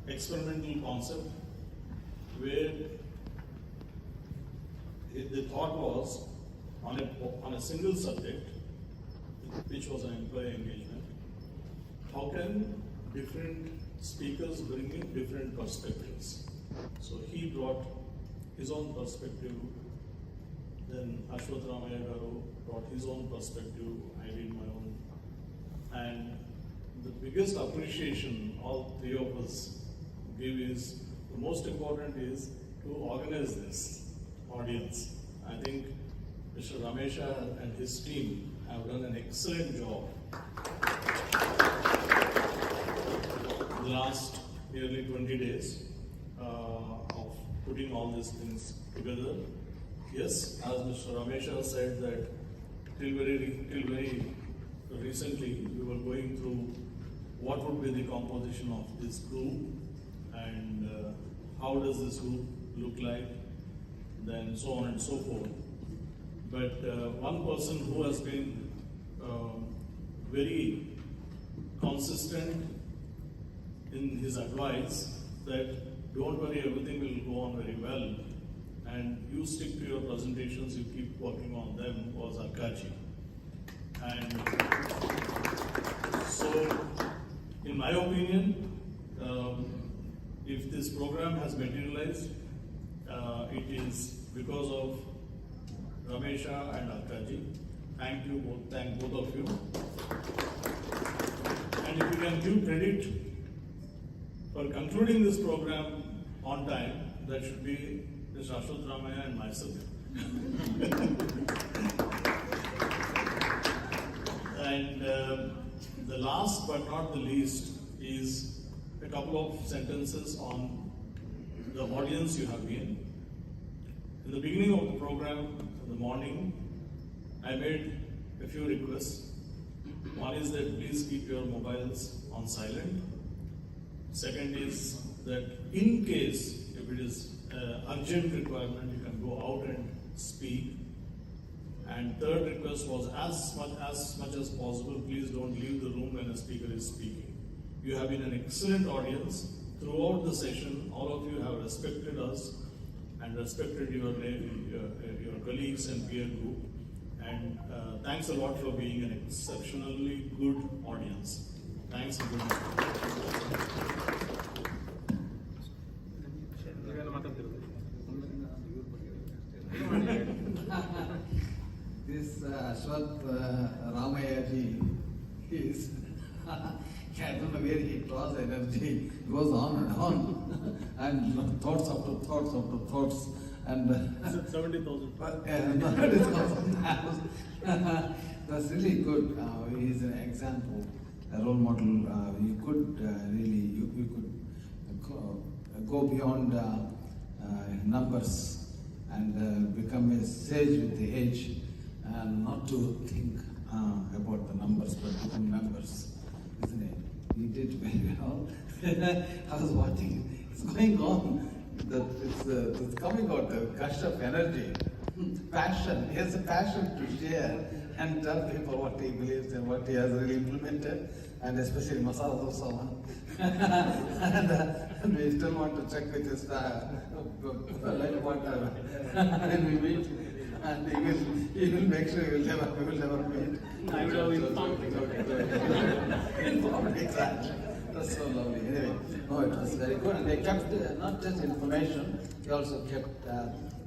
experimental concept where the thought was on a single subject, which was an employee engagement. How can different speakers bring in different perspectives? So he brought his own perspective, then Ashwath Ramaya Garu brought his own perspective, I did my own. And the biggest appreciation all three of us give is, the most important is to organize this audience. I think Mr. Ramesha and his team have done an excellent job. The last nearly 20 days of putting all these things together. Yes, as Mr. Ramesha said that till very recently we were going through what would be the composition of this group and how does this group look like, then so on and so forth. But one person who has been very consistent in his advice that don't worry, everything will go on very well and you stick to your presentations, you keep working on them, was Akaji. And so, in my opinion, if this program has materialized, it is because of Ramesha and Akaji. Thank both of you. And if you can give credit for concluding this program on time, that should be Mr. Ashwath Ramaya and myself. And the last but not the least is a couple of sentences on the audience you have been. In the beginning of the program, in the morning, I made a few requests. One is that please keep your mobiles on silent. Second is that in case, if it is urgent requirement, you can go out and speak. And third request was as much as possible, please don't leave the room when a speaker is speaking. You have been an excellent audience. Throughout the session, all of you have respected us and respected your colleagues and peer group. And thanks a lot for being an exceptionally good audience. Thanks and good night. This Ashwath Ramaya ji is, I don't know where he draws energy, goes on and on, and thoughts after thoughts after thoughts, and 70,000. That's really good. He is an example, a role model. You could you could go beyond numbers and become a sage with the age, and not to think about the numbers, but become members, isn't it? He did very well. I was watching. It's going on. It's coming out, the gush of energy, passion. He has a passion to share and tell people what he believes and what he has really implemented, and especially masala dosa. And we still want to check with his light water when we meet, and he will make sure we will never meet. I will inform you. Exactly. That's so lovely. Anyway, no, it was very good, and they kept not just information, they also kept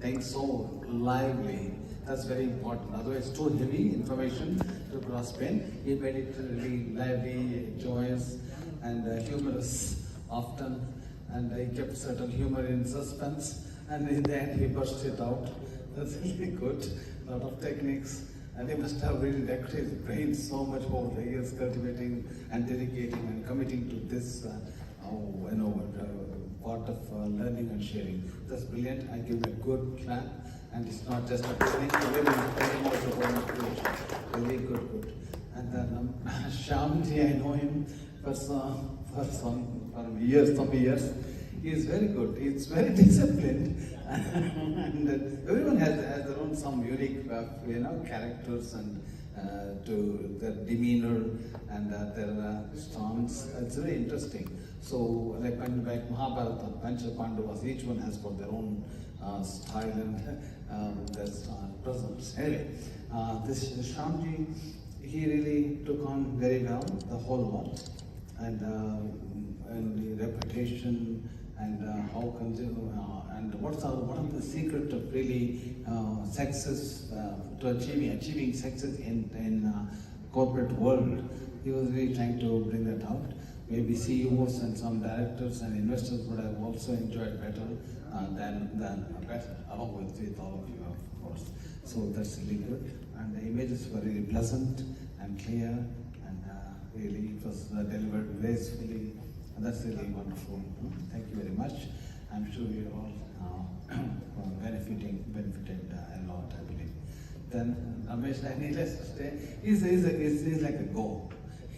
things so lively. That's very important. Otherwise, too heavy information to grasp in. He made it really lively, joyous, and humorous often. And he kept certain humor in suspense, and in the end, he burst it out. That's really good. A lot of techniques. And he must have really wrecked his brain so much over the years, cultivating and dedicating and committing to this part of learning and sharing. That's brilliant. I give him a good clap. And it's not just a beginning, very much of motivation. Really good. And then Shyamji, I know him for some years. He is very good. He's very disciplined, and everyone has their own some unique, characters and to their demeanor and their stance. It's very interesting. So, like Mahabharata, Pancha Pandavas, each one has got their own style and their presence. Anyway, this Shyamji, he really took on very well the whole lot, and the reputation and how and what's one of the secret of really success to achieving success in corporate world. He was really trying to bring that out. Maybe CEOs and some directors and investors would have also enjoyed better along with all of you, of course. So that's really good. And the images were really pleasant and clear, and really it was delivered gracefully. And that's really wonderful. Thank you very much. I'm sure you all benefited a lot, I believe. Then Ramesh, needless to say, he's like a go.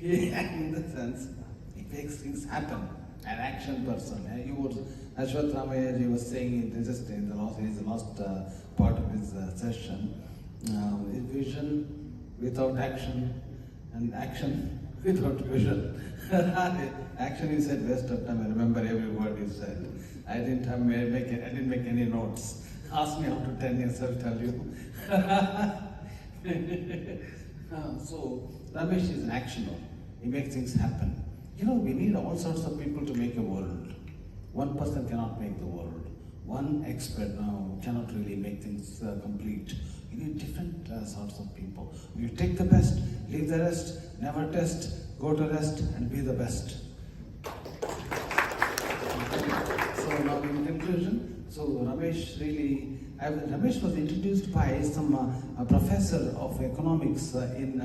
In the sense, he makes things happen. An action person. He was Ashwath Ramaya, he was saying in the last part of his session. His vision without action, and action without vision. Action he said best of time. I remember every word he said. I didn't make any notes. Ask me after 10 years, I'll tell you. So Ramesh is an actioner. He makes things happen. You know, we need all sorts of people to make a world. One person cannot make the world. One expert cannot really make things complete. You need different sorts of people. You take the best, leave the rest, never test, go to rest, and be the best. So now in conclusion, so Ramesh Ramesh was introduced by some professor of economics in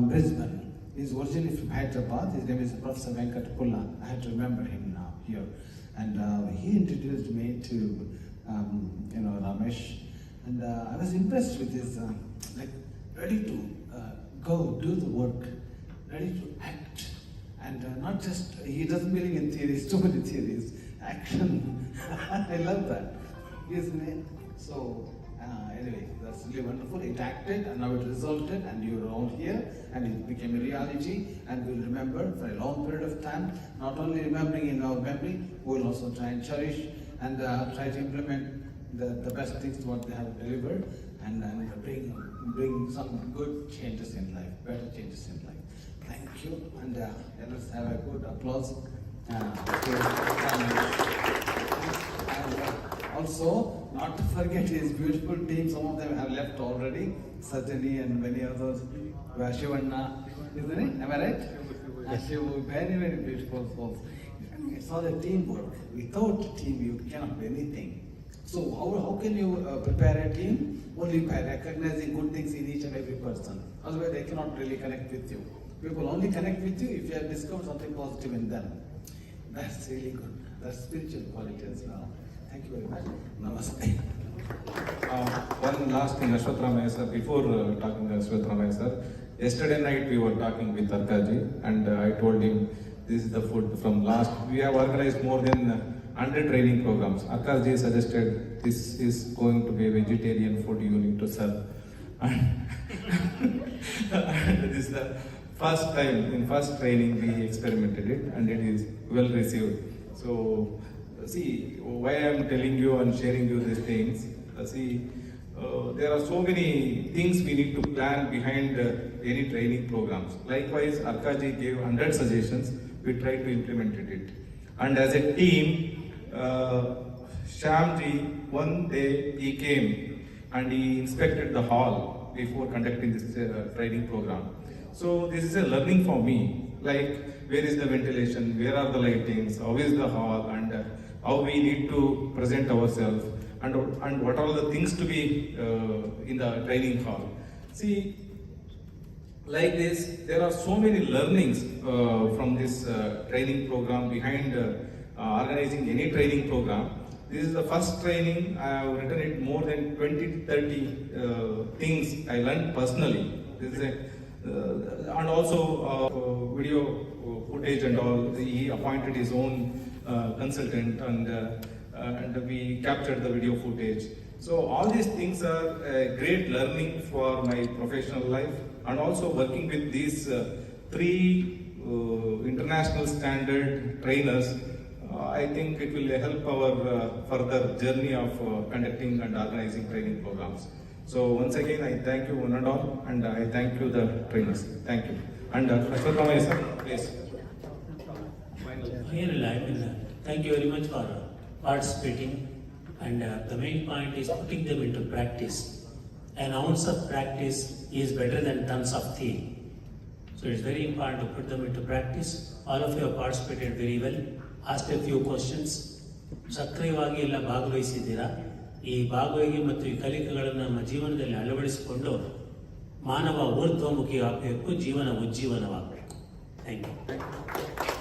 Brisbane. He's originally from Hyderabad. His name is Professor Venkat Pulla. I have to remember him now here. And he introduced me to Ramesh. And I was impressed with his, ready to go do the work, ready to act. And not just, he doesn't believe in theories, too many theories, action. I love that, isn't it? So, anyway, that's really wonderful. It acted and now it resulted, and you're all here, and it became a reality, and we'll remember for a long period of time. Not only remembering in our memory, we'll also try and cherish and try to implement the best things what they have delivered, and bring some good changes in life, better changes in life. Thank you, and let's have a good applause. Also, not to forget his beautiful team. Some of them have left already. Sajani and many others. Shivanna, isn't it? Am I right? Shivu, very, very beautiful folks. It's all a teamwork. Without a team, you cannot do anything. So how can you prepare a team? Only by recognizing good things in each and every person. Otherwise, they cannot really connect with you. People only connect with you if you have discovered something positive in them. That's really good. That's spiritual quality as well. Thank you very much. Namaste. One last thing, Ashwath Ramaya sir, before talking to Ashwath Ramaya sir, yesterday night we were talking with Arkaji, and I told him this is the food from last. We have organized more than 100 training programs. Arkaji suggested this is going to be a vegetarian food you need to serve. And this is the first time, in first training we experimented it, and it is well received. So, see, why I am telling you and sharing you these things, there are so many things we need to plan behind any training programs. Likewise, Arkaji gave 100 suggestions, we tried to implement it. And as a team, Shyamji, one day he came and he inspected the hall before conducting this training program. So this is a learning for me, like where is the ventilation, where are the lightings, how is the hall, and how we need to present ourselves, and what are the things to be in the training hall. See, like this, there are so many learnings from this training program behind organizing any training program. This is the first training. I have written it more than 20-30 things I learned personally. This is and also video footage and all. He appointed his own consultant, and we captured the video footage. So all these things are a great learning for my professional life. and also working with these three international standard trainers, I think it will help our further journey of conducting and organizing training programs. So once again, I thank you one and all, and I thank you the trainers. Thank you. And Ashwathamaya sir, please. Thank you very much for participating, and the main point is putting them into practice. An ounce of practice is better than tons of theory. So it's very important to put them into practice. All of you have participated very well, asked a few questions. ಸಕ್ರಿಯವಾಗಿ ಎಲ್ಲ ಭಾಗವಹಿಸಿದ್ದೀರಾ. ಈ ಭಾಗವಹಿಸಿ ಮತ್ತು ಈ ಕಲಿಕೆಗಳನ್ನು ನಮ್ಮ ಜೀವನದಲ್ಲಿ ಅಳವಡಿಸಿಕೊಂಡು ಮಾನವ ಊರ್ಧ್ವಮುಖಿ ಆಗಬೇಕು, ಜೀವನ ಉಜ್ಜೀವನವಾಗಬೇಕು. Thank you.